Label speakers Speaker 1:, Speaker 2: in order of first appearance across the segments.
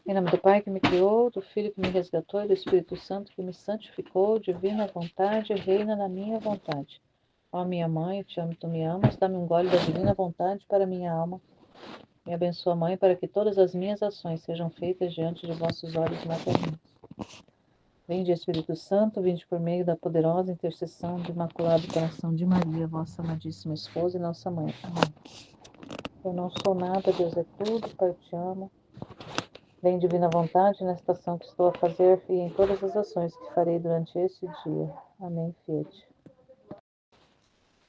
Speaker 1: Em nome do Pai que me criou, do Filho que me resgatou e do Espírito Santo que me santificou, divina vontade, reina na minha vontade. Ó minha mãe, eu te amo e tu me amas, dá-me um gole da divina vontade para minha alma. Me abençoa, Mãe, para que todas as minhas ações sejam feitas diante de vossos olhos maternos. Vinde, Espírito Santo, vinde por meio da poderosa intercessão do Imaculado Coração de Maria, vossa amadíssima esposa e nossa mãe. Amém. Eu não sou nada, Deus é tudo, Pai, eu te amo. Vem, divina vontade, nesta ação que estou a fazer e em todas as ações que farei durante este dia. Amém, Fiat.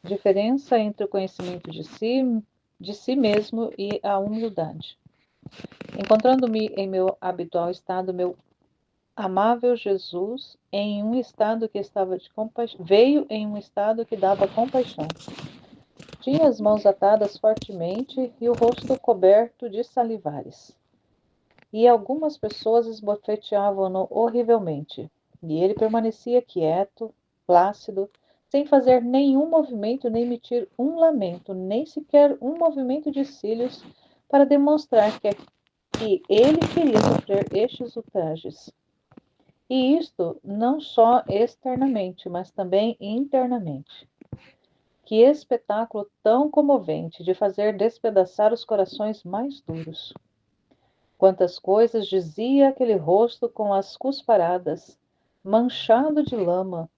Speaker 1: Diferença entre o conhecimento de si mesmo e a humildade. Encontrando-me em meu habitual estado, meu amável Jesus em um estado que estava de compaixão, veio em um estado que dava compaixão. Tinha as mãos atadas fortemente e o rosto coberto de salivares. E algumas pessoas esbofeteavam-no horrivelmente. E ele permanecia quieto, plácido, sem fazer nenhum movimento, nem emitir um lamento, nem sequer um movimento de cílios, para demonstrar que ele queria sofrer estes ultrajes. E isto não só externamente, mas também internamente. Que espetáculo tão comovente de fazer despedaçar os corações mais duros! Quantas coisas dizia aquele rosto com as cusparadas, manchado de lama!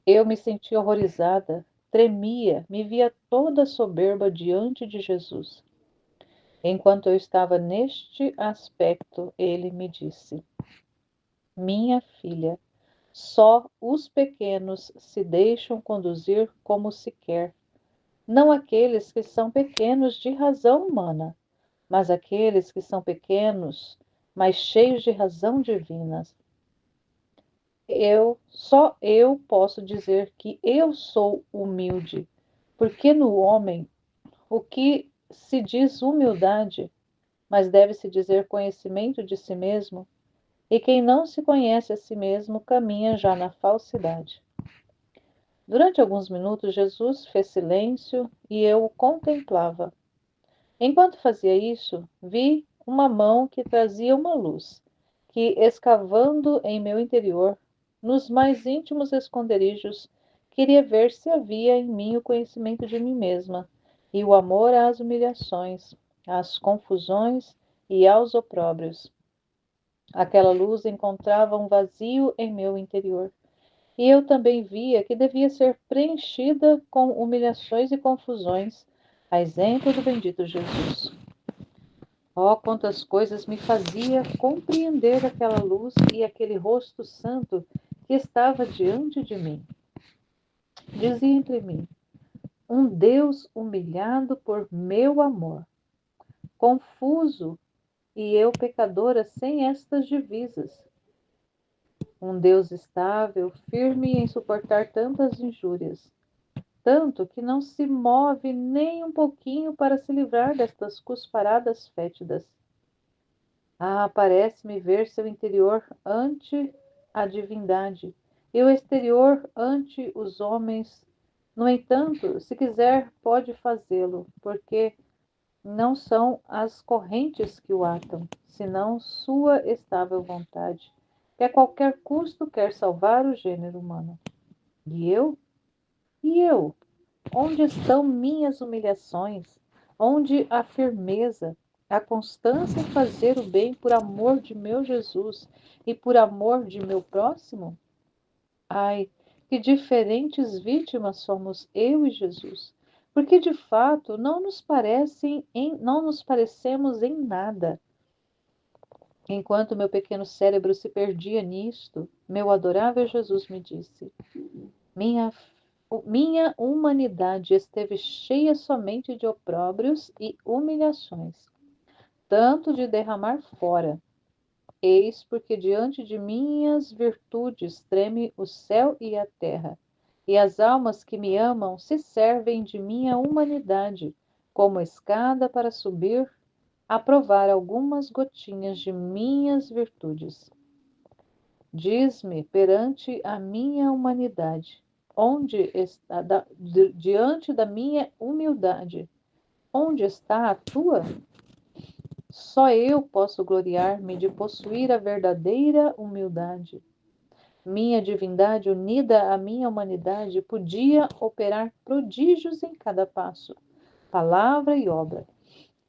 Speaker 1: Eu me sentia horrorizada, tremia, me via toda soberba diante de Jesus. Enquanto eu estava neste aspecto, ele me disse: Minha filha, só os pequenos se deixam conduzir como se quer, não aqueles que são pequenos de razão humana, mas aqueles que são pequenos, mas cheios de razão divina. Só eu posso dizer que eu sou humilde, porque no homem o que se diz humildade, mas deve-se dizer conhecimento de si mesmo, e quem não se conhece a si mesmo caminha já na falsidade. Durante alguns minutos, Jesus fez silêncio e eu o contemplava. Enquanto fazia isso, vi uma mão que trazia uma luz, que, escavando em meu interior, nos mais íntimos esconderijos, queria ver se havia em mim o conhecimento de mim mesma e o amor às humilhações, às confusões e aos opróbrios. Aquela luz encontrava um vazio em meu interior, e eu também via que devia ser preenchida com humilhações e confusões, a exemplo do bendito Jesus. Oh, quantas coisas me fazia compreender aquela luz e aquele rosto santo que estava diante de mim. Dizia entre mim, um Deus humilhado por meu amor, confuso e eu pecadora sem estas divisas. Um Deus estável, firme em suportar tantas injúrias, tanto que não se move nem um pouquinho para se livrar destas cusparadas fétidas. Ah, parece-me ver seu interior ante a divindade e o exterior ante os homens. No entanto, se quiser, pode fazê-lo, porque não são as correntes que o atam, senão sua estável vontade, que a qualquer custo quer salvar o gênero humano. E eu? E eu? Onde estão minhas humilhações? Onde a firmeza, a constância em fazer o bem por amor de meu Jesus e por amor de meu próximo? Ai, que diferentes vítimas somos eu e Jesus, porque de fato não nos parecemos em nada. Enquanto meu pequeno cérebro se perdia nisto, meu adorável Jesus me disse: minha humanidade esteve cheia somente de opróbrios e humilhações, tanto de derramar fora. Eis porque diante de minhas virtudes treme o céu e a terra, e as almas que me amam se servem de minha humanidade como escada para subir a provar algumas gotinhas de minhas virtudes. Diz-me perante a minha humanidade, onde está, diante da minha humildade, onde está a tua? Só eu posso gloriar-me de possuir a verdadeira humildade. Minha divindade unida à minha humanidade podia operar prodígios em cada passo, palavra e obra.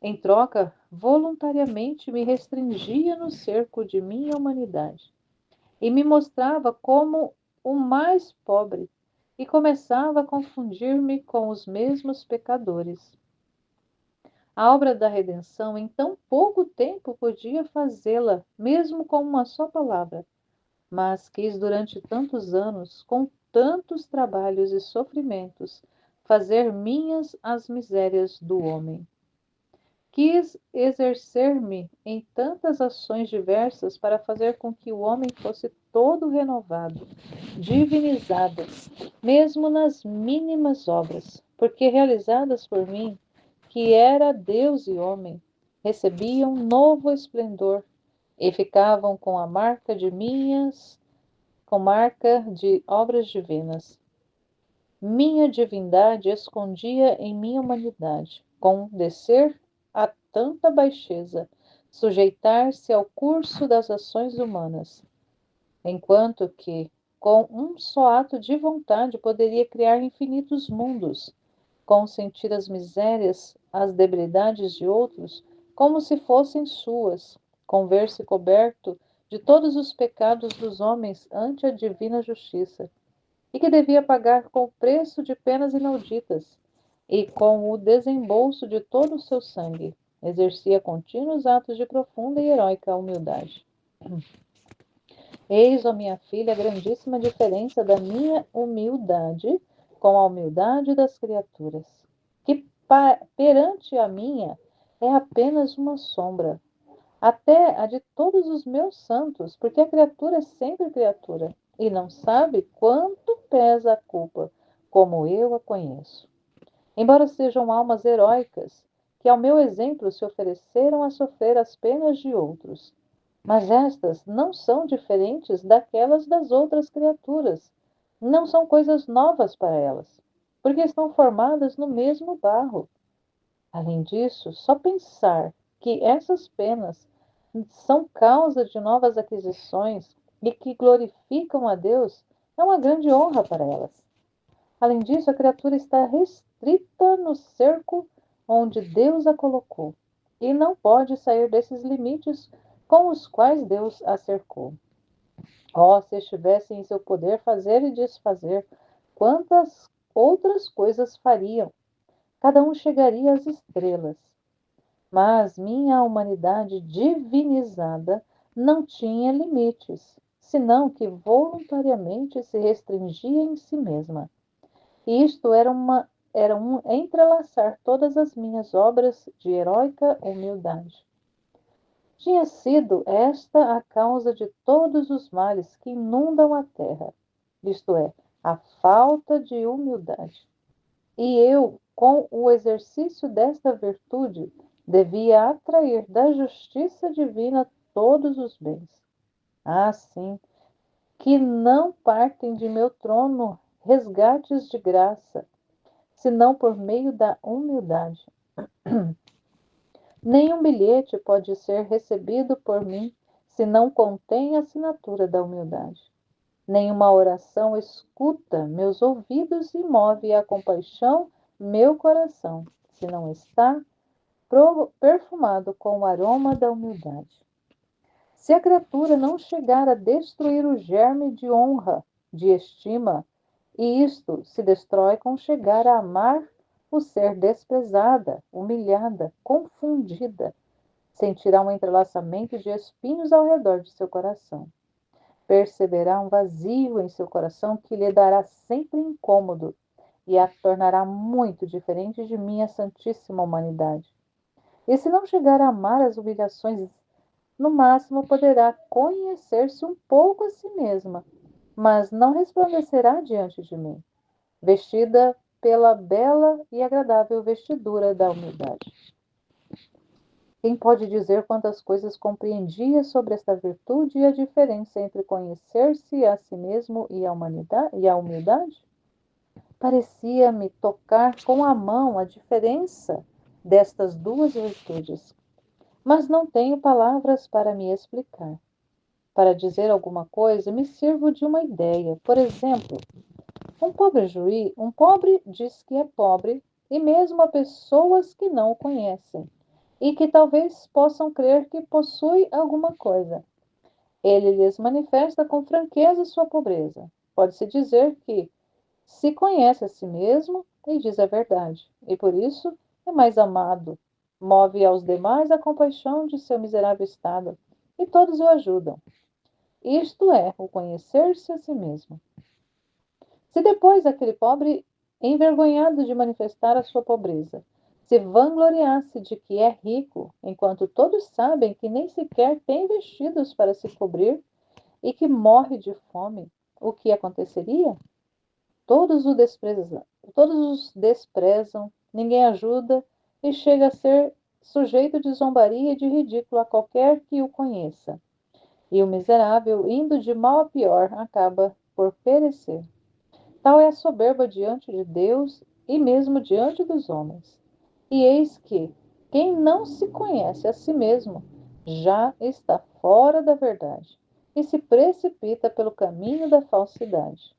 Speaker 1: Em troca, voluntariamente me restringia no cerco de minha humanidade e me mostrava como o mais pobre e começava a confundir-me com os mesmos pecadores. A obra da redenção em tão pouco tempo podia fazê-la, mesmo com uma só palavra, mas quis durante tantos anos, com tantos trabalhos e sofrimentos, fazer minhas as misérias do homem. Quis exercer-me em tantas ações diversas para fazer com que o homem fosse todo renovado, divinizado, mesmo nas mínimas obras, porque realizadas por mim, que era Deus e homem, recebiam novo esplendor e ficavam com marca de obras divinas. Minha divindade escondia em minha humanidade, com descer a tanta baixeza, sujeitar-se ao curso das ações humanas, enquanto que, com um só ato de vontade, poderia criar infinitos mundos, consentir as misérias, as debilidades de outros, como se fossem suas, com ver-se coberto de todos os pecados dos homens ante a divina justiça e que devia pagar com o preço de penas inauditas, e com o desembolso de todo o seu sangue, exercia contínuos atos de profunda e heróica humildade. Eis, ó minha filha, a grandíssima diferença da minha humildade com a humildade das criaturas, que perante a minha é apenas uma sombra, até a de todos os meus santos, porque a criatura é sempre criatura e não sabe quanto pesa a culpa, como eu a conheço. Embora sejam almas heróicas, que ao meu exemplo se ofereceram a sofrer as penas de outros, mas estas não são diferentes daquelas das outras criaturas, não são coisas novas para elas, porque estão formadas no mesmo barro. Além disso, só pensar que essas penas são causa de novas aquisições e que glorificam a Deus é uma grande honra para elas. Além disso, a criatura está restrita no cerco onde Deus a colocou e não pode sair desses limites com os quais Deus a cercou. Oh, se estivesse em seu poder fazer e desfazer, quantas outras coisas fariam! Cada um chegaria às estrelas. Mas minha humanidade divinizada não tinha limites, senão que voluntariamente se restringia em si mesma. E isto era um entrelaçar todas as minhas obras de heróica humildade. Tinha sido esta a causa de todos os males que inundam a terra, isto é, a falta de humildade. E eu, com o exercício desta virtude, devia atrair da justiça divina todos os bens. Assim, que não partem de meu trono resgates de graça, senão por meio da humildade. Nenhum bilhete pode ser recebido por mim se não contém a assinatura da humildade. Nenhuma oração escuta meus ouvidos e move a compaixão meu coração, se não está perfumado com o aroma da humildade. Se a criatura não chegar a destruir o germe de honra, de estima, e isto se destrói com chegar a amar o ser desprezada, humilhada, confundida, sentirá um entrelaçamento de espinhos ao redor de seu coração. Perceberá um vazio em seu coração que lhe dará sempre incômodo e a tornará muito diferente de minha santíssima humanidade. E se não chegar a amar as humilhações, no máximo poderá conhecer-se um pouco a si mesma, mas não resplandecerá diante de mim, vestida pela bela e agradável vestidura da humildade. Quem pode dizer quantas coisas compreendia sobre esta virtude e a diferença entre conhecer-se a si mesmo e a humildade? Parecia-me tocar com a mão a diferença destas duas virtudes. mas não tenho palavras para me explicar. Para dizer alguma coisa, me sirvo de uma ideia. Por exemplo, um pobre diz que é pobre, e mesmo a pessoas que não o conhecem, e que talvez possam crer que possui alguma coisa. Ele lhes manifesta com franqueza sua pobreza. Pode-se dizer que se conhece a si mesmo e diz a verdade, e por isso é mais amado. Move aos demais a compaixão de seu miserável estado, e todos o ajudam. Isto é o conhecer-se a si mesmo. Se depois aquele pobre, envergonhado de manifestar a sua pobreza, se vangloriasse de que é rico, enquanto todos sabem que nem sequer tem vestidos para se cobrir e que morre de fome, o que aconteceria? Todos o desprezam, todos os desprezam, ninguém ajuda e chega a ser sujeito de zombaria e de ridículo a qualquer que o conheça. E o miserável, indo de mal a pior, acaba por perecer. Tal é a soberba diante de Deus e mesmo diante dos homens. E eis que quem não se conhece a si mesmo já está fora da verdade e se precipita pelo caminho da falsidade.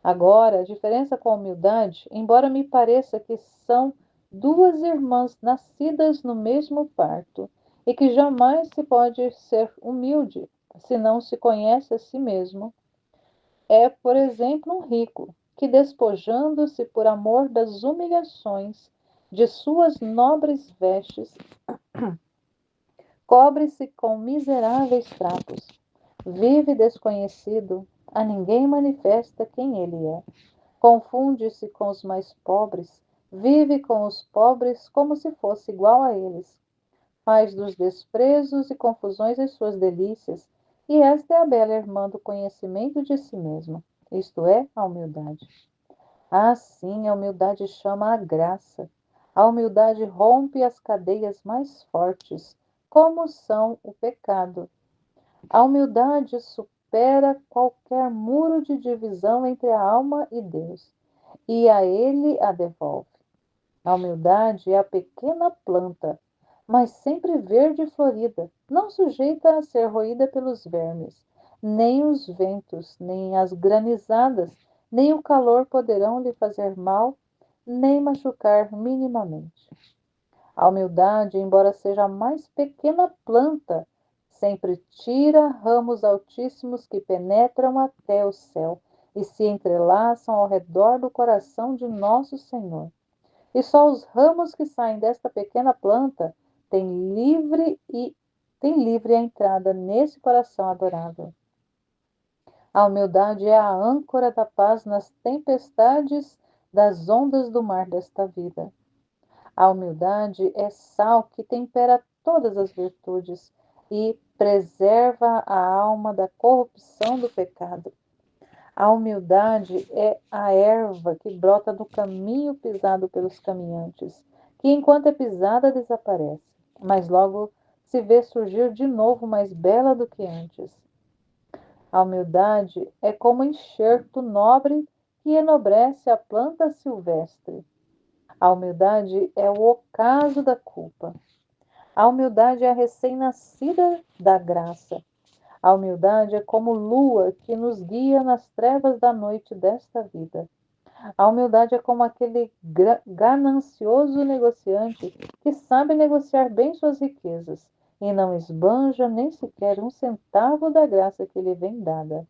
Speaker 1: Agora, a diferença com a humildade, embora me pareça que são duas irmãs nascidas no mesmo parto, e que jamais se pode ser humilde se não se conhece a si mesmo, é, por exemplo, um rico que, despojando-se por amor das humilhações de suas nobres vestes, cobre-se com miseráveis trapos, vive desconhecido, a ninguém manifesta quem ele é. Confunde-se com os mais pobres, vive com os pobres como se fosse igual a eles. Faz dos desprezos e confusões as suas delícias, e esta é a bela irmã do conhecimento de si mesma, isto é, a humildade. Assim, a humildade chama a graça. A humildade rompe as cadeias mais fortes, como são o pecado. A humildade supera qualquer muro de divisão entre a alma e Deus, e a ele a devolve. A humildade é a pequena planta, mas sempre verde e florida, não sujeita a ser roída pelos vermes. Nem os ventos, nem as granizadas, nem o calor poderão lhe fazer mal, nem machucar minimamente. A humildade, embora seja a mais pequena planta, sempre tira ramos altíssimos que penetram até o céu e se entrelaçam ao redor do coração de nosso Senhor. E só os ramos que saem desta pequena planta têm livre a entrada nesse coração adorável. A humildade é a âncora da paz nas tempestades das ondas do mar desta vida. A humildade é sal que tempera todas as virtudes e preserva a alma da corrupção do pecado. A humildade é a erva que brota do caminho pisado pelos caminhantes, que enquanto é pisada desaparece, mas logo se vê surgir de novo mais bela do que antes. A humildade é como enxerto nobre que enobrece a planta silvestre. A humildade é o ocaso da culpa. A humildade é a recém-nascida da graça. A humildade é como lua que nos guia nas trevas da noite desta vida. A humildade é como aquele ganancioso negociante que sabe negociar bem suas riquezas e não esbanja nem sequer um centavo da graça que lhe vem dada.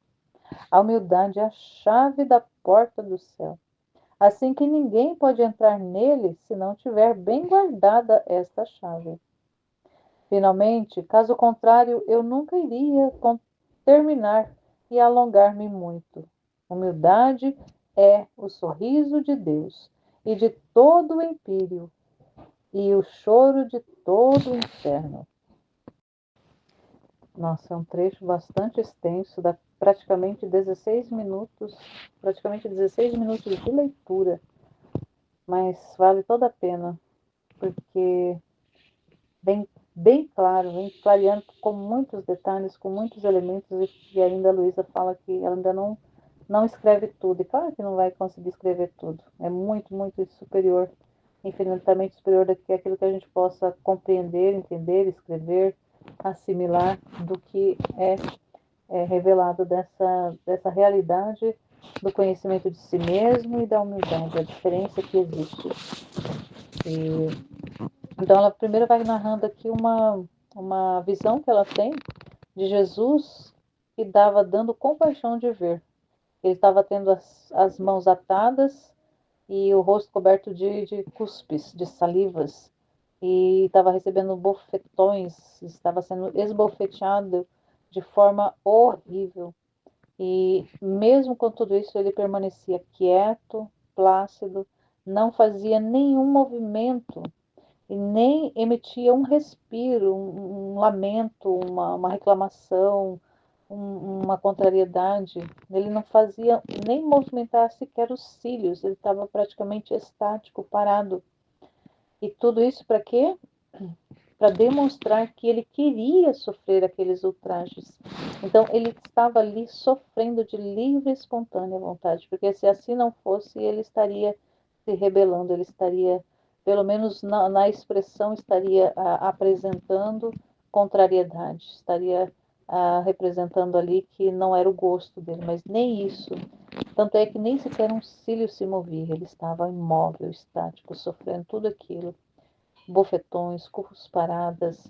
Speaker 1: A humildade é a chave da porta do céu, assim que ninguém pode entrar nele se não tiver bem guardada esta chave. Finalmente, caso contrário, eu nunca iria terminar e alongar-me muito. Humildade é o sorriso de Deus e de todo o empírio, e o choro de todo o inferno. Nossa, é um trecho bastante extenso, dá praticamente 16 minutos de leitura, mas vale toda a pena, porque bem claro, vem clareando com muitos detalhes, com muitos elementos, e ainda a Luísa fala que ela ainda não escreve tudo, e claro que não vai conseguir escrever tudo, é muito, muito superior infinitamente superior do que aquilo que a gente possa compreender, entender, escrever, assimilar do que é revelado dessa realidade do conhecimento de si mesmo e da humildade, a diferença que existe. E, então, ela primeiro vai narrando aqui uma visão que ela tem de Jesus que estava dando compaixão de ver. Ele estava tendo as mãos atadas e o rosto coberto de cuspes, de salivas, e estava recebendo bofetões, estava sendo esbofeteado de forma horrível. E mesmo com tudo isso, ele permanecia quieto, plácido, não fazia nenhum movimento e nem emitia um respiro, um lamento, uma reclamação, uma contrariedade. Ele não fazia nem movimentar sequer os cílios, ele estava praticamente estático, parado. E tudo isso para quê? Para demonstrar que ele queria sofrer aqueles ultrajes. Então, ele estava ali sofrendo de livre e espontânea vontade, porque se assim não fosse, ele estaria se rebelando, ele estaria, pelo menos na expressão, estaria apresentando contrariedade, estaria representando ali que não era o gosto dele, mas nem isso. Tanto é que nem sequer um cílio se movia, ele estava imóvel, estático, sofrendo tudo aquilo, bofetões, cusparadas,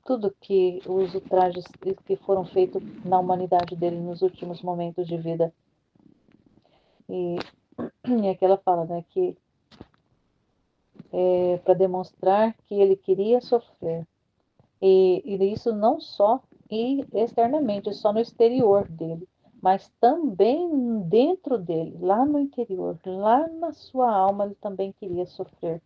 Speaker 1: tudo que os ultrajes que foram feitos na humanidade dele nos últimos momentos de vida. E, e aqui ela fala, né, que para demonstrar que ele queria sofrer. E isso não só e externamente, só no exterior dele, mas também dentro dele, lá no interior, lá na sua alma, ele também queria sofrer.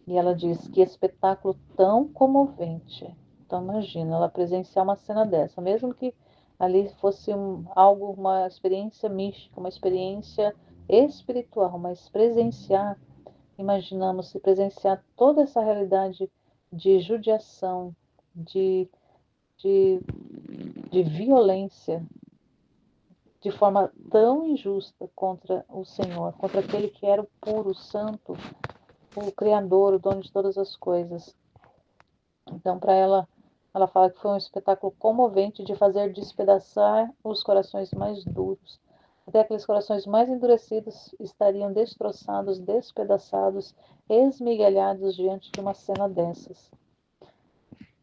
Speaker 1: E ela diz que espetáculo tão comovente. Então imagina, ela presenciar uma cena dessa, mesmo que ali fosse algo, uma experiência mística, uma experiência espiritual, mas presenciar, imaginamos se presenciar toda essa realidade de judiação, de, de, de violência, de forma tão injusta contra o Senhor, contra aquele que era o puro, o santo, o Criador, o dono de todas as coisas. Então, para ela, ela fala que foi um espetáculo comovente de fazer despedaçar os corações mais duros. Até aqueles corações mais endurecidos estariam destroçados, despedaçados, esmigalhados diante de uma cena dessas.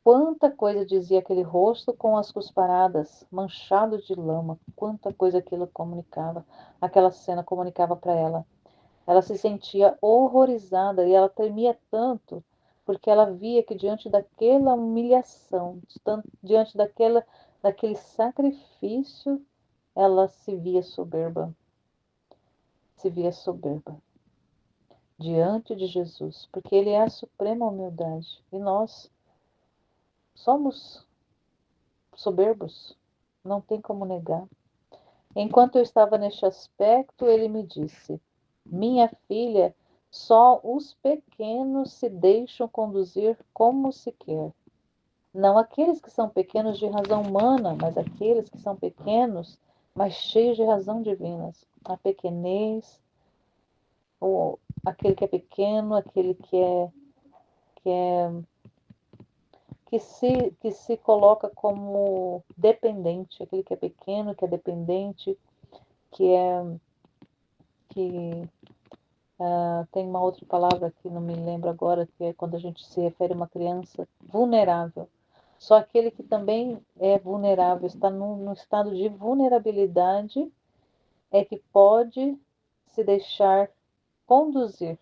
Speaker 1: Quanta coisa dizia aquele rosto com as cusparadas, manchado de lama, quanta coisa aquilo comunicava, aquela cena comunicava para ela. Ela se sentia horrorizada e ela temia tanto, porque ela via que diante daquela humilhação, diante daquele sacrifício, ela se via soberba, diante de Jesus, porque ele é a suprema humildade e nós somos soberbos, não tem como negar. Enquanto eu estava neste aspecto, ele me disse: Minha filha, só os pequenos se deixam conduzir como se quer. Não aqueles que são pequenos de razão humana, mas aqueles que são pequenos, mas cheios de razão divina. A pequenez, ou aquele que é pequeno, aquele que é que se coloca como dependente, aquele que é pequeno, que é dependente, que é que tem uma outra palavra que não me lembro agora, que é quando a gente se refere a uma criança vulnerável. Só aquele que também é vulnerável, está no estado de vulnerabilidade, é que pode se deixar conduzir,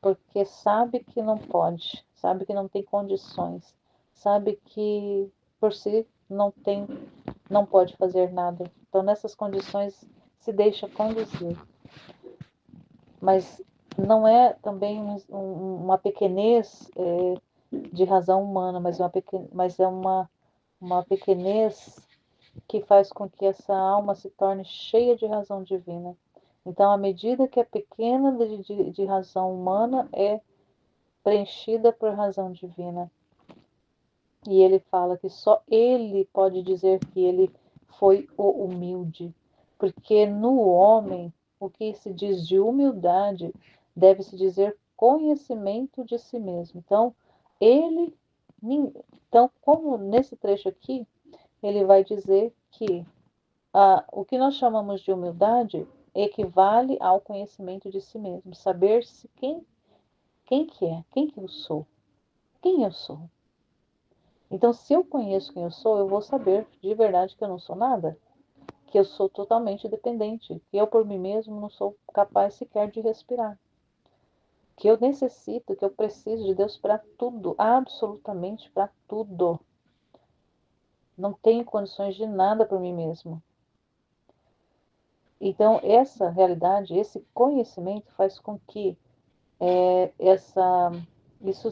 Speaker 1: porque sabe que não pode, sabe que não tem condições, sabe que por si não pode fazer nada. Então, nessas condições, se deixa conduzir. Mas não é também uma pequenez de razão humana, mas é uma pequenez que faz com que essa alma se torne cheia de razão divina. Então, à medida que é pequena de razão humana, é preenchida por razão divina. E ele fala que só ele pode dizer que ele foi o humilde, porque no homem o que se diz de humildade deve-se dizer conhecimento de si mesmo. Então, então, como nesse trecho aqui, ele vai dizer que o que nós chamamos de humildade equivale ao conhecimento de si mesmo, saber-se quem que é, quem que eu sou, quem eu sou. Então, se eu conheço quem eu sou, eu vou saber de verdade que eu não sou nada, que eu sou totalmente dependente, que eu por mim mesmo não sou capaz sequer de respirar, que eu necessito, que eu preciso de Deus para tudo, absolutamente para tudo. Não tenho condições de nada por mim mesmo. Então, essa realidade, esse conhecimento faz com que isso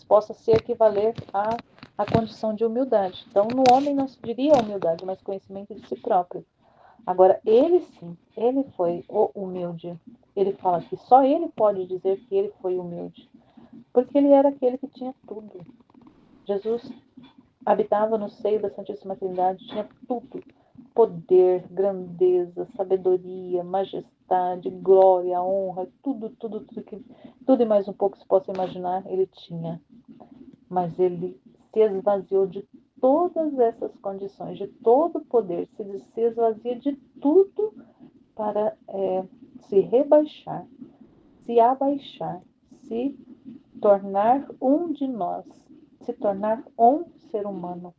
Speaker 1: possa se equivaler à condição de humildade. Então, no homem não se diria humildade, mas conhecimento de si próprio. Agora, ele sim, ele foi o humilde. Ele fala que só ele pode dizer que ele foi humilde, porque ele era aquele que tinha tudo. Jesus habitava no seio da Santíssima Trindade, tinha tudo: poder, grandeza, sabedoria, majestade, glória, honra, tudo e mais um pouco se possa imaginar, ele tinha. Mas ele se esvaziou de todas essas condições, de todo o poder, se esvazia de tudo para se rebaixar, se abaixar, se tornar um de nós, se tornar um ser humano,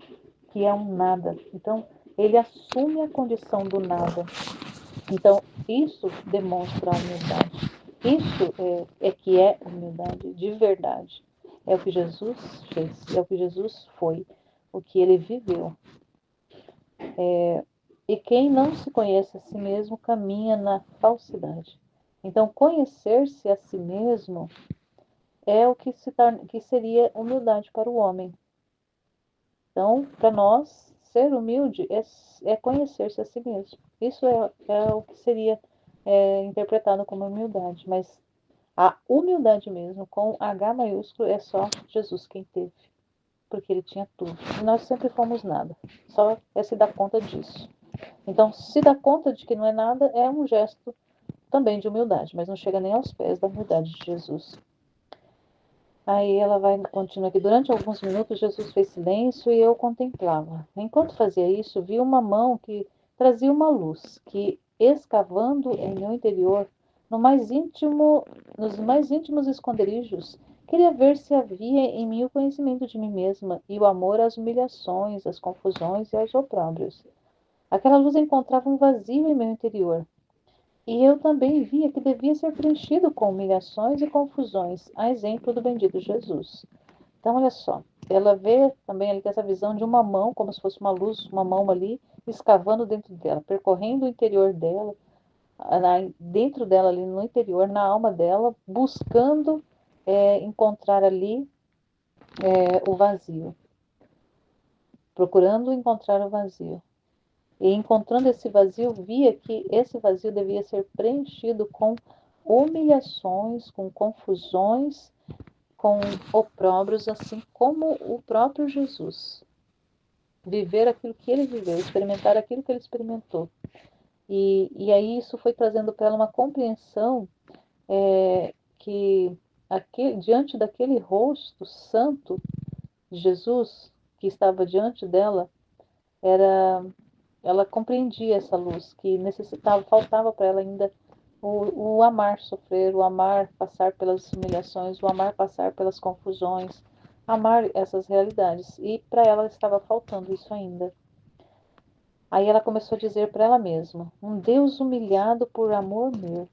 Speaker 1: que é um nada. Então, ele assume a condição do nada. Então, isso demonstra a humildade. Isso é que é humildade de verdade. É o que Jesus fez, é o que Jesus foi, o que ele viveu. E quem não se conhece a si mesmo caminha na falsidade. Então, conhecer-se a si mesmo é o que, que seria humildade para o homem. Então, para nós, ser humilde é conhecer-se a si mesmo. Isso é o que seria interpretado como humildade. Mas a humildade mesmo, com H maiúsculo, é só Jesus quem teve. Porque ele tinha tudo. E nós sempre fomos nada. Só é se dar conta disso. Então, se dar conta de que não é nada, é um gesto também de humildade, mas não chega nem aos pés da humildade de Jesus. Aí ela vai continuar aqui. Durante alguns minutos, Jesus fez silêncio e eu contemplava. Enquanto fazia isso, vi uma mão que trazia uma luz, que, escavando em meu interior, nos mais íntimos esconderijos, queria ver se havia em mim o conhecimento de mim mesma e o amor às humilhações, às confusões e aos opróbrios. Aquela luz encontrava um vazio em meu interior, e eu também via que devia ser preenchido com humilhações e confusões, a exemplo do bendito Jesus. Então, olha só, ela vê também ali essa visão de uma mão, como se fosse uma luz, uma mão ali, escavando dentro dela, percorrendo o interior dela, dentro dela ali no interior, na alma dela, buscando encontrar ali o vazio, procurando encontrar o vazio. E encontrando esse vazio, via que esse vazio devia ser preenchido com humilhações, com confusões, com opróbrios, assim como o próprio Jesus. Viver aquilo que ele viveu, experimentar aquilo que ele experimentou. E aí isso foi trazendo para ela uma compreensão que diante daquele rosto santo de Jesus que estava diante dela, ela compreendia essa luz que necessitava, faltava para ela ainda o amar sofrer, o amar passar pelas humilhações, o amar passar pelas confusões, amar essas realidades. E para ela estava faltando isso ainda. Aí ela começou a dizer para ela mesma: um Deus humilhado por amor meu,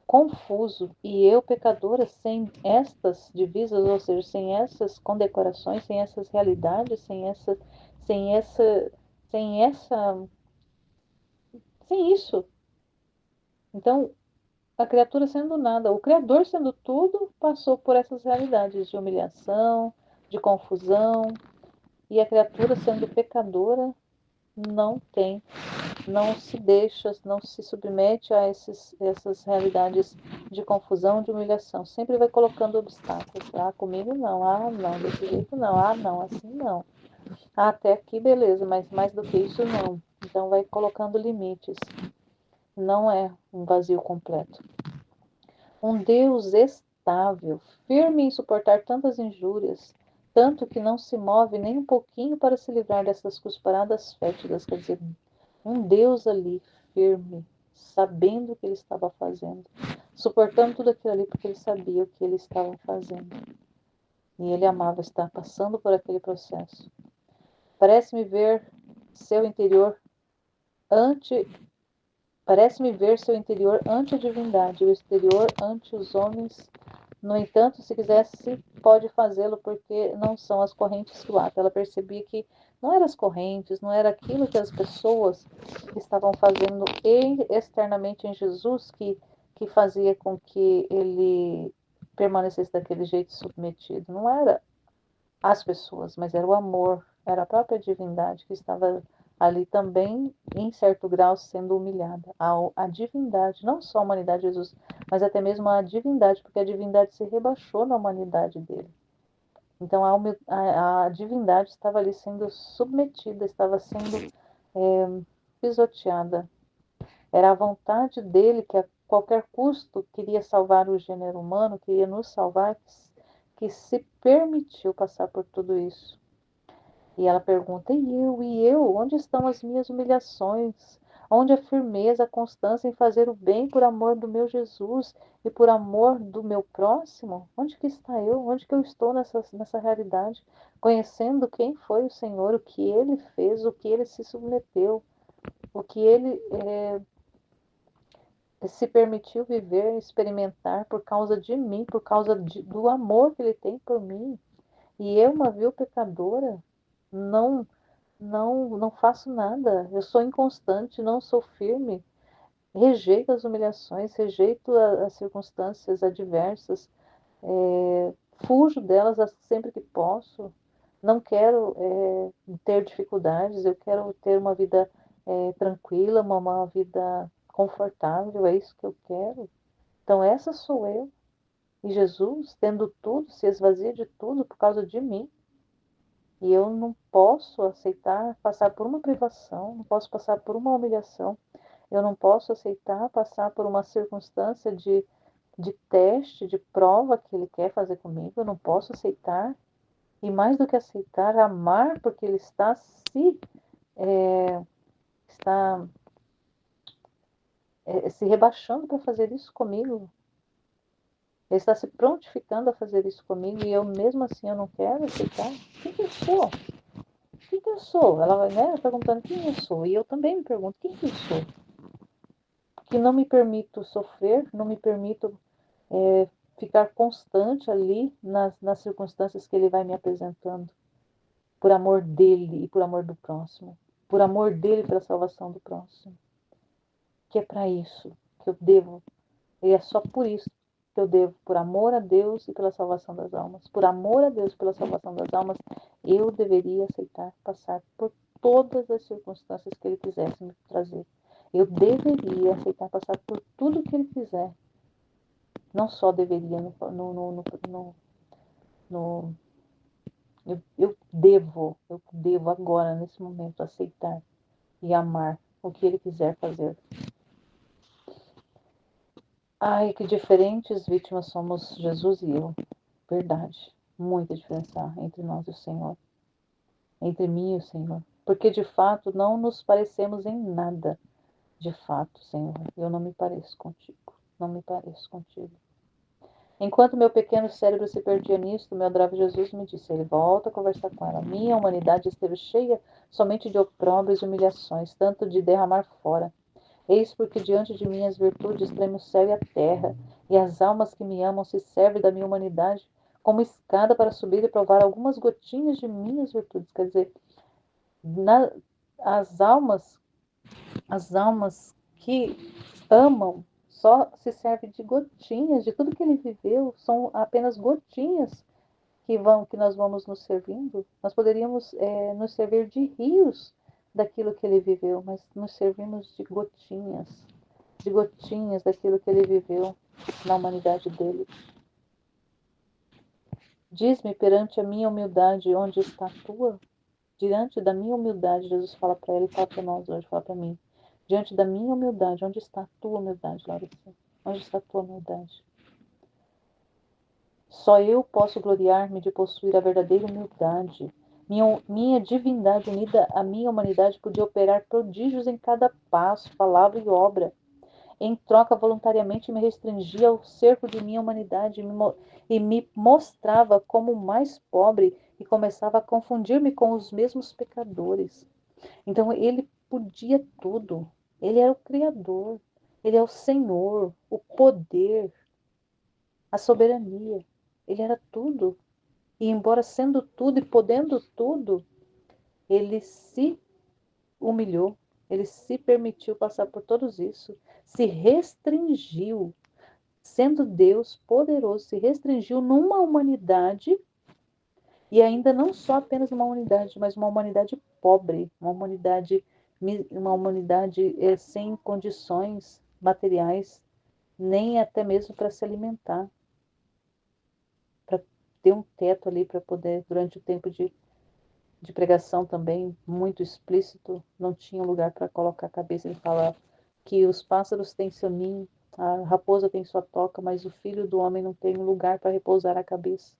Speaker 1: confuso, e eu pecadora sem estas divisas, ou seja, sem essas condecorações, sem essas realidades, sem essa, sem essa, sem isso. Então, a criatura sendo nada, o Criador sendo tudo, passou por essas realidades de humilhação, de confusão, e a criatura sendo pecadora não tem, não se deixa, não se submete a essas realidades de confusão, de humilhação. Sempre vai colocando obstáculos. Ah, comigo não, ah, não, desse jeito não, ah, não, assim não. Ah, até aqui beleza, mas mais do que isso não. Então vai colocando limites. Não é um vazio completo. Um Deus estável, firme em suportar tantas injúrias, tanto que não se move nem um pouquinho para se livrar dessas cusparadas fétidas. Quer dizer, um Deus ali, firme, sabendo o que ele estava fazendo, suportando tudo aquilo ali porque ele sabia o que ele estava fazendo. E ele amava estar passando por aquele processo. Parece-me ver seu interior ante Parece-me ver seu interior ante a divindade, o exterior ante os homens. No entanto, se quisesse, pode fazê-lo, porque não são as correntes que o atam. Ela percebia que não eram as correntes, não era aquilo que as pessoas estavam fazendo externamente em Jesus que fazia com que ele permanecesse daquele jeito submetido. Não era as pessoas, mas era o amor, era a própria divindade que estava ali também, em certo grau, sendo humilhada. A divindade, não só a humanidade de Jesus, mas até mesmo a divindade, porque a divindade se rebaixou na humanidade dele. Então a divindade estava ali sendo submetida, estava sendo pisoteada. Era a vontade dele que a qualquer custo queria salvar o gênero humano, queria nos salvar, que se permitiu passar por tudo isso. E ela pergunta: e eu? E eu? Onde estão as minhas humilhações? Onde a firmeza, a constância em fazer o bem por amor do meu Jesus e por amor do meu próximo? Onde que está eu? Onde que eu estou nessa realidade? Conhecendo quem foi o Senhor, o que Ele fez, o que Ele se submeteu, o que Ele se permitiu viver, experimentar por causa de mim, por causa do amor que Ele tem por mim. E eu, uma vil pecadora, não não faço nada, eu sou inconstante, não sou firme, rejeito as humilhações, rejeito as circunstâncias adversas, fujo delas sempre que posso, não quero ter dificuldades, eu quero ter uma vida tranquila, uma vida confortável, é isso que eu quero. Então essa sou eu. E Jesus, tendo tudo, se esvazia de tudo por causa de mim. E eu não posso aceitar passar por uma privação, não posso passar por uma humilhação, eu não posso aceitar passar por uma circunstância de teste, de prova que Ele quer fazer comigo, eu não posso aceitar. E mais do que aceitar, amar, porque Ele está se rebaixando para fazer isso comigo. Ele está se prontificando a fazer isso comigo e eu mesmo assim eu não quero aceitar. Quem que eu sou? Quem que eu sou? Ela vai, né, perguntando quem eu sou. E eu também me pergunto quem que eu sou. Que não me permito sofrer, não me permito ficar constante ali nas circunstâncias que ele vai me apresentando. Por amor dele e por amor do próximo. Por amor dele e pela salvação do próximo. Que é para isso que eu devo. E é só por isso que eu devo, por amor a Deus e pela salvação das almas. Por amor a Deus e pela salvação das almas, eu deveria aceitar passar por todas as circunstâncias que Ele quisesse me trazer. Eu deveria aceitar passar por tudo que Ele quiser. Não só deveria, no eu devo agora, nesse momento, aceitar e amar o que Ele quiser fazer. Ai, que diferentes vítimas somos Jesus e eu. Verdade. Muita diferença entre nós e o Senhor. Entre mim e o Senhor. Porque de fato não nos parecemos em nada. De fato, Senhor, eu não me pareço contigo. Não me pareço contigo. Enquanto meu pequeno cérebro se perdia nisto, meu adorado Jesus me disse: ele volta a conversar com ela. Minha humanidade esteve cheia somente de opróbrios e humilhações, tanto de derramar fora. Eis porque diante de mim as virtudes tremem o céu e a terra, e as almas que me amam se servem da minha humanidade como escada para subir e provar algumas gotinhas de minhas virtudes. Quer dizer, na, as almas, as almas que amam só se servem de gotinhas de tudo que ele viveu, são apenas gotinhas que nós vamos nos servindo. Nós poderíamos nos servir de rios daquilo que ele viveu, mas nos servimos de gotinhas daquilo que ele viveu na humanidade dele. Diz-me perante a minha humildade onde está a tua? Diante da minha humildade, Jesus fala para ele e fala para nós hoje, fala para mim. Diante da minha humildade, onde está a tua humildade, Laura? Onde está a tua humildade? Só eu posso gloriar-me de possuir a verdadeira humildade. Minha divindade unida à minha humanidade podia operar prodígios em cada passo, palavra e obra. Em troca, voluntariamente me restringia ao cerco de minha humanidade e me mostrava como o mais pobre e começava a confundir-me com os mesmos pecadores. Então ele podia tudo. Ele era o Criador. Ele é o Senhor, o poder, a soberania. Ele era tudo. E embora sendo tudo e podendo tudo, ele se humilhou, ele se permitiu passar por tudo isso, se restringiu, sendo Deus poderoso, se restringiu numa humanidade, e ainda não só apenas uma humanidade, mas uma humanidade pobre, uma humanidade sem condições materiais, nem até mesmo para se alimentar, para ter um teto ali para poder, durante o tempo de pregação também, muito explícito, não tinha lugar para colocar a cabeça. Ele fala que os pássaros têm seu ninho, a raposa tem sua toca, mas o filho do homem não tem um lugar para repousar a cabeça.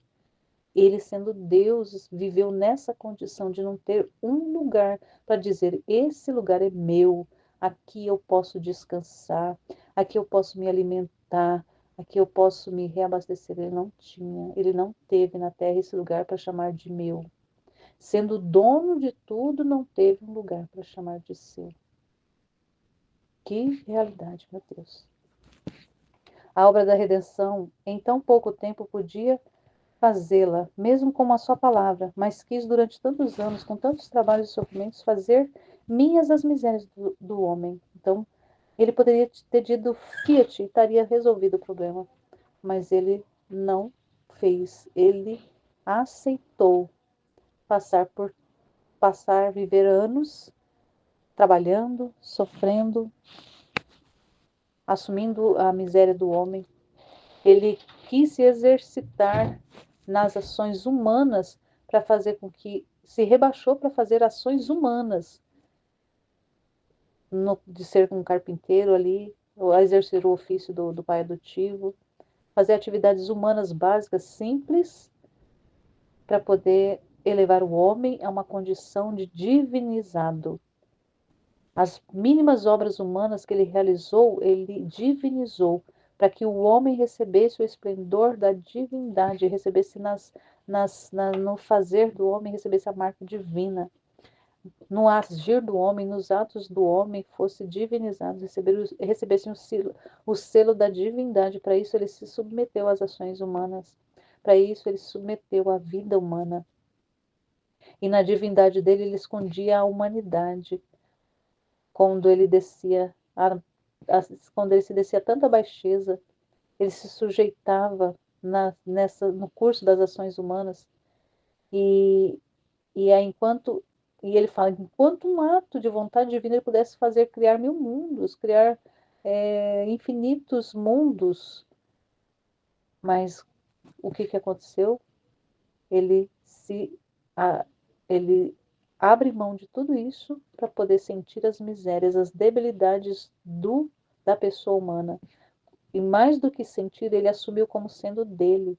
Speaker 1: Ele, sendo Deus, viveu nessa condição de não ter um lugar para dizer: esse lugar é meu, aqui eu posso descansar, aqui eu posso me alimentar, aqui eu posso me reabastecer. Ele não tinha, ele não teve na terra esse lugar para chamar de meu. Sendo dono de tudo, não teve um lugar para chamar de seu. Que realidade, meu Deus. A obra da redenção, em tão pouco tempo, podia fazê-la, mesmo com uma só palavra, mas quis durante tantos anos, com tantos trabalhos e sofrimentos, fazer minhas as misérias do homem. Então, ele poderia ter dito fiat e estaria resolvido o problema, mas ele não fez. Ele aceitou viver anos trabalhando, sofrendo, assumindo a miséria do homem. Ele quis se exercitar nas ações humanas para fazer com que se rebaixou para fazer ações humanas, de ser um carpinteiro ali, ou exercer o ofício do pai adotivo, fazer atividades humanas básicas, simples, para poder elevar o homem a uma condição de divinizado. As mínimas obras humanas que ele realizou, ele divinizou, para que o homem recebesse o esplendor da divindade, recebesse no fazer do homem, recebesse a marca divina. No agir do homem, nos atos do homem, fosse divinizado, recebesse o selo da divindade. Para isso ele se submeteu às ações humanas. Para isso ele se submeteu à vida humana. E na divindade dele ele escondia a humanidade. Quando ele descia, quando ele se descia a tanta baixeza, ele se sujeitava no curso das ações humanas e, enquanto e ele fala, enquanto um ato de vontade divina ele pudesse fazer criar 1000 mundos, criar infinitos mundos, mas o que aconteceu? Ele se a, ele abre mão de tudo isso para poder sentir as misérias, as debilidades da pessoa humana. E mais do que sentir, ele assumiu como sendo dele.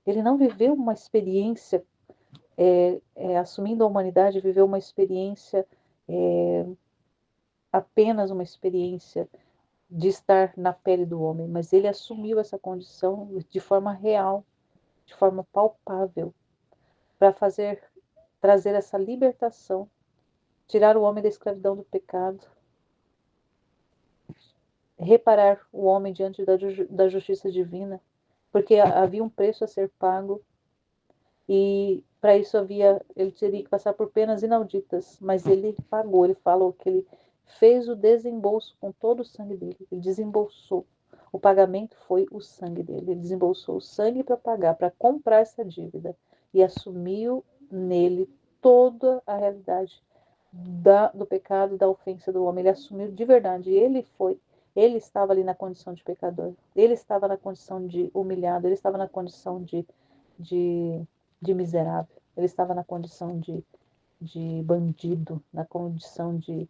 Speaker 1: Ele não viveu uma experiência, assumindo a humanidade, viveu uma experiência, apenas uma experiência de estar na pele do homem, mas ele assumiu essa condição de forma real, de forma palpável, para trazer essa libertação, tirar o homem da escravidão do pecado, reparar o homem diante da justiça divina, porque havia um preço a ser pago e para isso ele teria que passar por penas inauditas, mas ele pagou. Ele falou que ele fez o desembolso com todo o sangue dele, ele desembolsou. O pagamento foi o sangue dele, ele desembolsou o sangue para pagar, para comprar essa dívida e assumiu nele toda a realidade do pecado e da ofensa do homem. Ele assumiu de verdade. Ele estava ali na condição de pecador. Ele estava na condição de humilhado. Ele estava na condição de, de miserável. Ele estava na condição de bandido, na condição de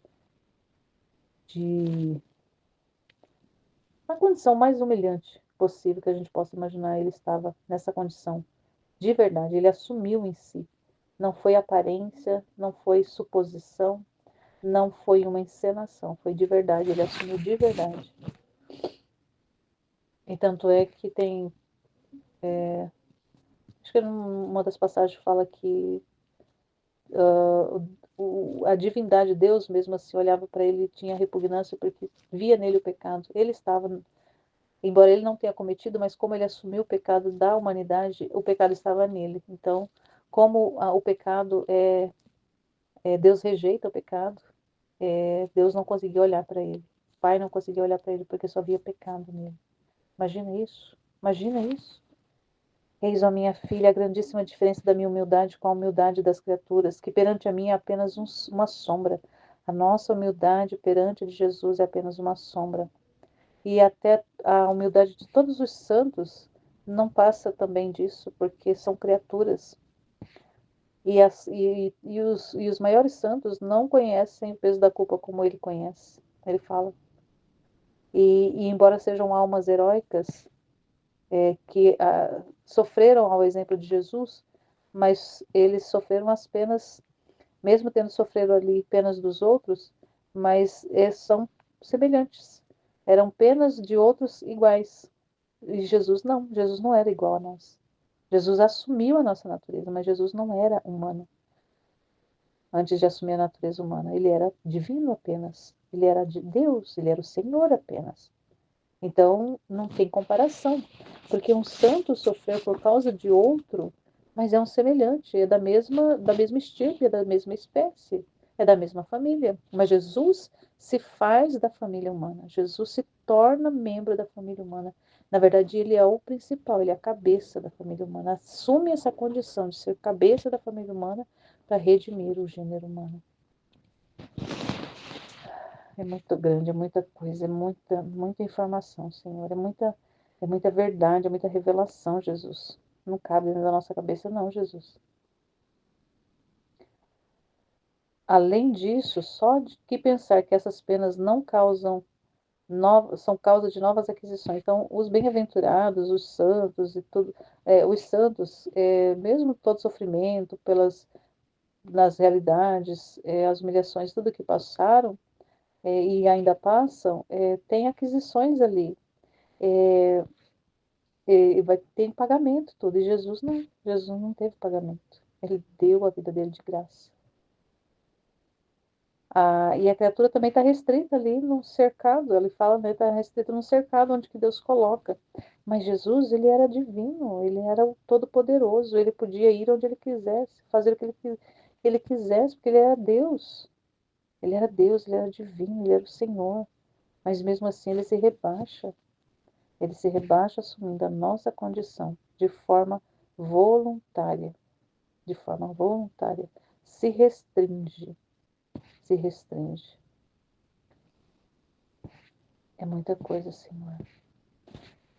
Speaker 1: na condição mais humilhante. possível que a gente possa imaginar, ele estava nessa condição de verdade. Ele assumiu em si. Não foi aparência, não foi suposição, não foi uma encenação, foi de verdade, ele assumiu de verdade. E tanto é que tem, acho que uma das passagens fala que a divindade, Deus mesmo assim, olhava para ele e tinha repugnância porque via nele o pecado. Ele estava, embora ele não tenha cometido, mas como ele assumiu o pecado da humanidade, o pecado estava nele. Então, como o pecado Deus rejeita o pecado, Deus não conseguia olhar para ele. O Pai não conseguia olhar para ele porque só via pecado nele. Imagina isso. Imagina isso. Eis, ó minha filha, a grandíssima diferença da minha humildade com a humildade das criaturas, que perante a mim é apenas uma sombra. A nossa humildade perante de Jesus é apenas uma sombra. E até a humildade de todos os santos não passa também disso, porque são criaturas. E os maiores santos não conhecem o peso da culpa como ele conhece. Ele fala. E embora sejam almas heróicas, que sofreram ao exemplo de Jesus, mas eles sofreram as penas, mesmo tendo sofrido ali penas dos outros, mas são semelhantes. Eram penas de outros iguais. E Jesus não era igual a nós. Jesus assumiu a nossa natureza, mas Jesus não era humano. Antes de assumir a natureza humana, ele era divino apenas. Ele era de Deus, ele era o Senhor apenas. Então, não tem comparação, porque um santo sofreu por causa de outro, mas é um semelhante, é da mesma estirpe, é da mesma espécie, é da mesma família. Mas Jesus se faz da família humana, Jesus se torna membro da família humana. Na verdade, ele é o principal, ele é a cabeça da família humana, assume essa condição de ser cabeça da família humana para redimir o gênero humano. É muito grande, é muita coisa, é muita, muita informação, Senhor. É muita verdade, é muita revelação, Jesus. Não cabe dentro da nossa cabeça, não, Jesus. Além disso, só de que pensar que essas penas não causam são causa de novas aquisições. Então, os bem-aventurados, os santos e tudo, os santos, mesmo todo sofrimento nas realidades, as humilhações, tudo que passaram, e ainda passam, tem aquisições ali. Tem pagamento tudo. E Jesus não. Jesus não teve pagamento. Ele deu a vida dele de graça. E a criatura também está restrita ali num cercado. Ele fala, né? Está restrita num cercado onde que Deus coloca. Mas Jesus, ele era divino. Ele era o todo-poderoso. Ele podia ir onde ele quisesse. Fazer o que ele quisesse. Porque ele era Deus. Ele era Deus, ele era divino, ele era o Senhor. Mas mesmo assim ele se rebaixa. Ele se rebaixa assumindo a nossa condição de forma voluntária. De forma voluntária. Se restringe. Se restringe. É muita coisa, Senhor.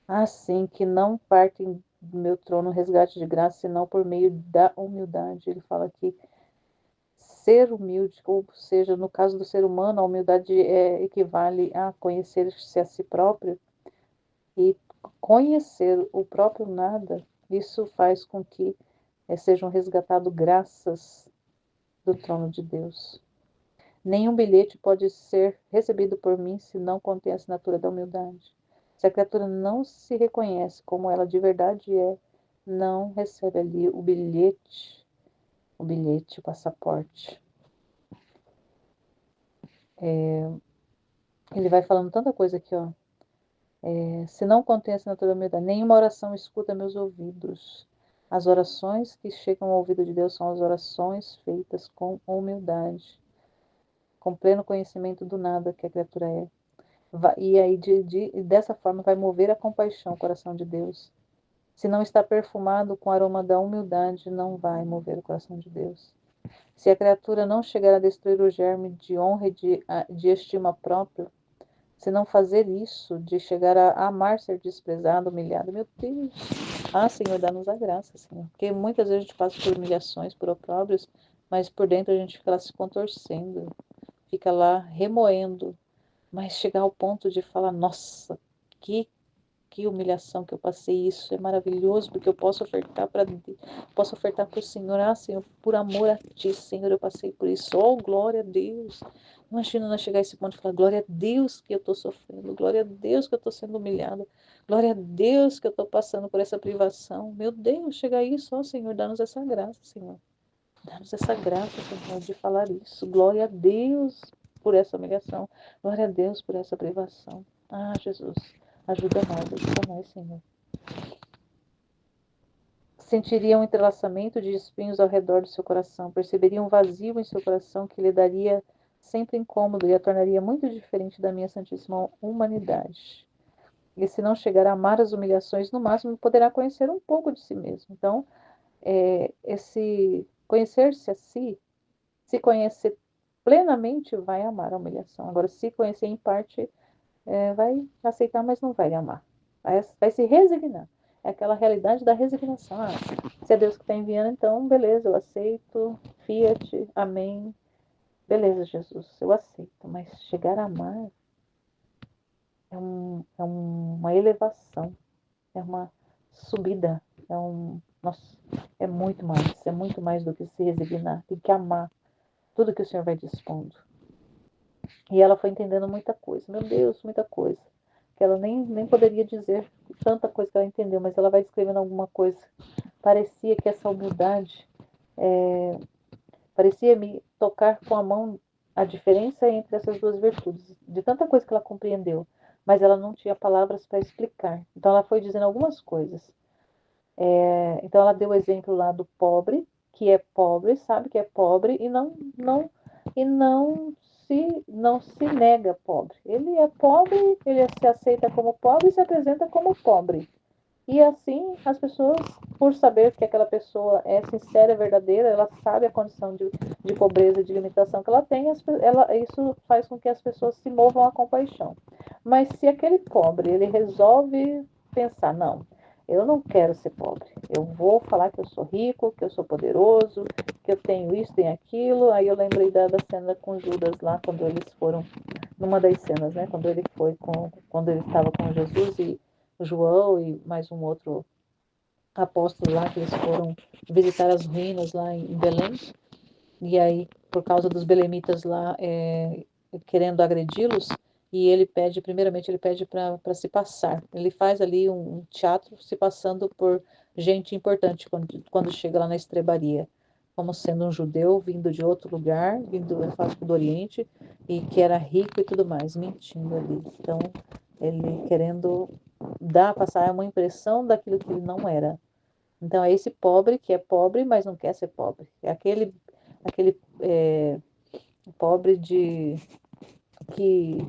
Speaker 1: Assim que não partem do meu trono resgate de graça, senão por meio da humildade. Ele fala aqui, ser humilde, ou seja, no caso do ser humano, a humildade equivale a conhecer-se a si próprio. E conhecer o próprio nada, isso faz com que sejam resgatadas graças do trono de Deus. Nenhum bilhete pode ser recebido por mim se não contém a assinatura da humildade. Se a criatura não se reconhece como ela de verdade é, não recebe ali o passaporte. Ele vai falando tanta coisa aqui, ó. Se não contém a assinatura da humildade, nenhuma oração escuta meus ouvidos. As orações que chegam ao ouvido de Deus são as orações feitas com humildade, com pleno conhecimento do nada que a criatura é. E aí, dessa forma, vai mover a compaixão, o coração de Deus. Se não está perfumado com o aroma da humildade, não vai mover o coração de Deus. Se a criatura não chegar a destruir o germe de honra e de estima própria, se não fazer isso, de chegar a amar ser desprezado, humilhado, meu Deus. Senhor, dá-nos a graça, Senhor. Porque muitas vezes a gente passa por humilhações, por opróbrios, mas por dentro a gente fica lá se contorcendo, fica lá remoendo. Mas chegar ao ponto de falar, nossa, que que humilhação que eu passei. Isso é maravilhoso, porque eu posso ofertar posso ofertar para o Senhor. Ah, Senhor, por amor a Ti, Senhor, eu passei por isso. Oh, glória a Deus. Imagina nós chegar a esse ponto e falar, glória a Deus que eu estou sofrendo, glória a Deus que eu estou sendo humilhada, glória a Deus que eu estou passando por essa privação. Meu Deus, chega a isso, ó Senhor, dá-nos essa graça, Senhor. Dá-nos essa graça, Senhor, de falar isso. Glória a Deus por essa humilhação. Glória a Deus por essa privação. Ah, Jesus, ajuda nós, Senhor. Sentiria um entrelaçamento de espinhos ao redor do seu coração. Perceberia um vazio em seu coração que lhe daria sempre incômodo e a tornaria muito diferente da minha santíssima humanidade. E se não chegar a amar as humilhações, no máximo poderá conhecer um pouco de si mesmo. Então, esse conhecer-se a si, se conhecer plenamente, vai amar a humilhação. Agora, se conhecer em parte, vai aceitar, mas não vai amar. Vai se resignar. É aquela realidade da resignação. Ah, se é Deus que está enviando, então, beleza, eu aceito. Fiat, amém. Beleza, Jesus, eu aceito. Mas chegar a amar uma elevação, é uma subida, nossa, é muito mais do que se resignar. Tem que amar tudo que o Senhor vai dispondo. E ela foi entendendo muita coisa, meu Deus, muita coisa. Que ela nem poderia dizer tanta coisa que ela entendeu, mas ela vai escrevendo alguma coisa. Parecia que essa humildade, parecia me tocar com a mão a diferença entre essas duas virtudes, de tanta coisa que ela compreendeu, mas ela não tinha palavras para explicar. Então ela foi dizendo algumas coisas. Então ela deu o exemplo lá do pobre, que é pobre, sabe que é pobre e não se nega pobre. Ele é pobre, ele se aceita como pobre e se apresenta como pobre. E assim as pessoas, por saber que aquela pessoa é sincera, verdadeira, ela sabe a condição de pobreza, de limitação que ela tem, isso faz com que as pessoas se movam à compaixão. Mas se aquele pobre, ele resolve pensar, não, eu não quero ser pobre, eu vou falar que eu sou rico, que eu sou poderoso, que eu tenho isso, tenho aquilo. Aí eu lembrei da cena com Judas lá, quando eles foram, numa das cenas, né, quando ele estava com Jesus e João e mais um outro apóstolo lá, que eles foram visitar as ruínas lá em Belém, e aí, por causa dos belemitas lá querendo agredi-los, e primeiramente ele pede para se passar. Ele faz ali um teatro se passando por gente importante quando chega lá na estrebaria, como sendo um judeu vindo de outro lugar, vindo do Oriente, e que era rico e tudo mais, mentindo ali. Então, ele querendo passar uma impressão daquilo que ele não era. Então, é esse pobre que é pobre, mas não quer ser pobre. É aquele pobre que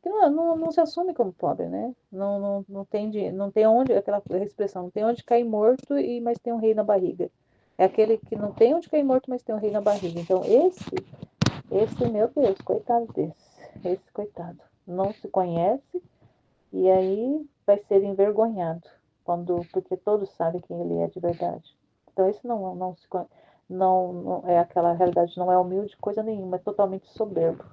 Speaker 1: não se assume como pobre, né? Não tem onde, aquela expressão, não tem onde cair morto, mas tem um rei na barriga. É aquele que não tem onde cair morto, mas tem um rei na barriga. Então, meu Deus, coitado esse coitado, não se conhece e aí vai ser envergonhado, porque todos sabem quem ele é de verdade. Então, esse não é aquela realidade, não é humilde, coisa nenhuma, é totalmente soberbo.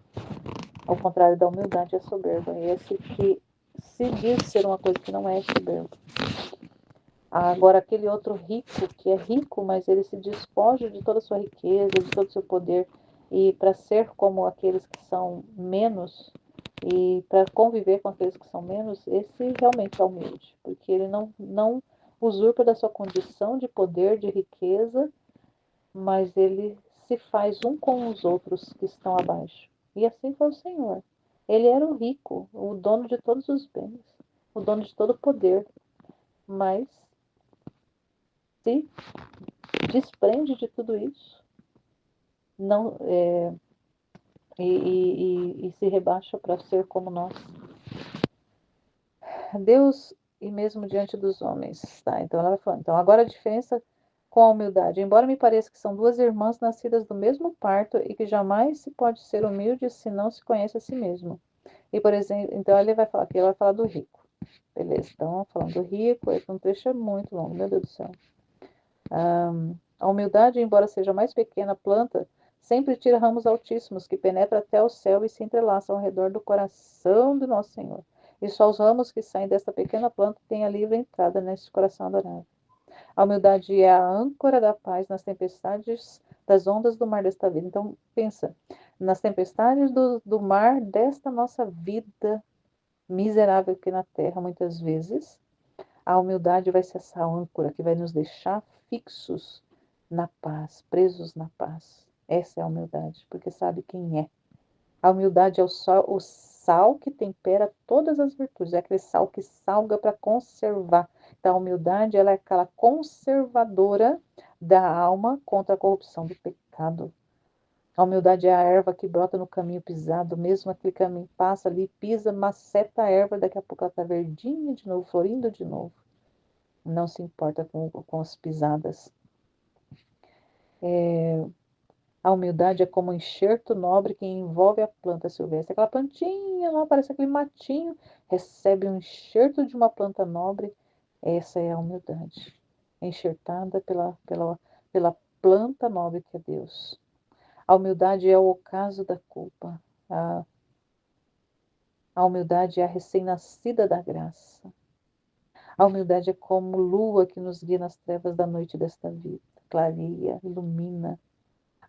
Speaker 1: Ao contrário da humildade, é soberba. É esse que se diz ser uma coisa que não é soberbo. Agora, aquele outro rico, que é rico, mas ele se despoja de toda a sua riqueza, de todo o seu poder, e para ser como aqueles que são menos, e para conviver com aqueles que são menos, esse realmente é humilde, porque ele não usurpa da sua condição de poder, de riqueza, mas ele se faz um com os outros que estão abaixo. E assim foi o Senhor. Ele era o rico, o dono de todos os bens, o dono de todo o poder, mas se desprende de tudo isso, não e se rebaixa para ser como nós. Deus e mesmo diante dos homens, tá? Então ela vai falando. Então agora a diferença com a humildade. Embora me pareça que são duas irmãs nascidas do mesmo parto e que jamais se pode ser humilde se não se conhece a si mesmo. E por exemplo, então ele vai falar aqui, ele vai falar do rico. Beleza, então falando do rico, esse um trecho é muito longo, meu Deus do céu. A humildade, embora seja a mais pequena planta, sempre tira ramos altíssimos que penetram até o céu e se entrelaçam ao redor do coração do nosso Senhor. e só os ramos que saem desta pequena planta têm a livre entrada neste coração adorável. A humildade é a âncora da paz nas tempestades das ondas do mar desta vida. Então, pensa, nas tempestades do mar desta nossa vida miserável aqui na terra, muitas vezes, a humildade vai ser essa âncora que vai nos deixar fixos na paz, presos na paz. Essa é a humildade, porque sabe quem é. A humildade é o sal que tempera todas as virtudes, é aquele sal que salga para conservar. Então, a humildade ela é aquela conservadora da alma contra a corrupção do pecado. A humildade é a erva que brota no caminho pisado, mesmo aquele caminho passa ali, pisa, maceta a erva, daqui a pouco ela está verdinha de novo, florindo de novo. Não se importa com as pisadas. A humildade é como um enxerto nobre que envolve a planta silvestre. Aquela plantinha lá, parece aquele matinho, recebe um enxerto de uma planta nobre. Essa é a humildade, enxertada pela planta nobre que é Deus. A humildade é o ocaso da culpa. A humildade é a recém-nascida da graça. A humildade é como lua que nos guia nas trevas da noite desta vida. Clareia, ilumina.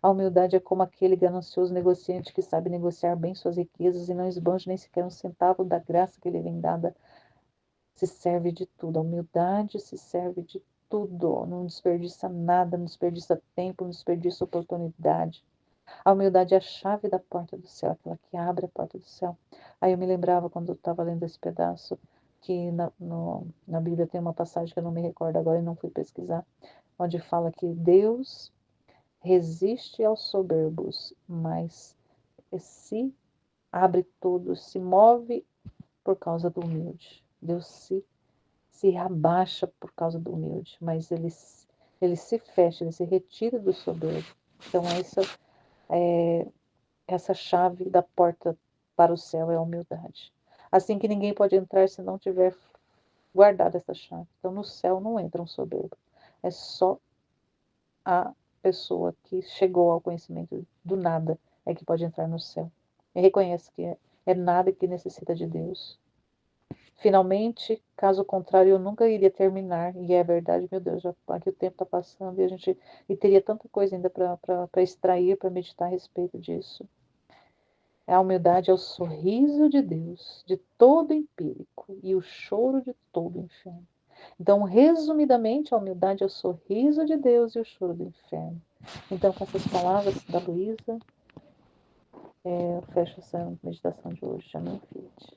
Speaker 1: A humildade é como aquele ganancioso negociante que sabe negociar bem suas riquezas e não esbanja nem sequer um centavo da graça que lhe vem dada. Se serve de tudo. A humildade se serve de tudo. Não desperdiça nada, não desperdiça tempo, não desperdiça oportunidade. A humildade é a chave da porta do céu, aquela que abre a porta do céu. Aí eu me lembrava, quando eu estava lendo esse pedaço, que na Bíblia tem uma passagem que eu não me recordo agora e não fui pesquisar, onde fala que Deus resiste aos soberbos, mas se abre todo, se move por causa do humilde. Deus se abaixa por causa do humilde, mas ele se fecha, ele se retira do soberbo. Então, essa chave da porta para o céu é a humildade. Assim que ninguém pode entrar se não tiver guardado essa chave. Então, no céu não entra um soberbo. É só a pessoa que chegou ao conhecimento do nada é que pode entrar no céu. E reconhece que é nada que necessita de Deus. Finalmente, caso contrário, eu nunca iria terminar. E é verdade, meu Deus, já aqui o tempo está passando e teria tanta coisa ainda para extrair, para meditar a respeito disso. A humildade é o sorriso de Deus, de todo empírico, e o choro de todo inferno. Então, resumidamente, a humildade é o sorriso de Deus e o choro do inferno. Então, com essas palavras da Luísa, eu fecho essa meditação de hoje. Amém, Fiat.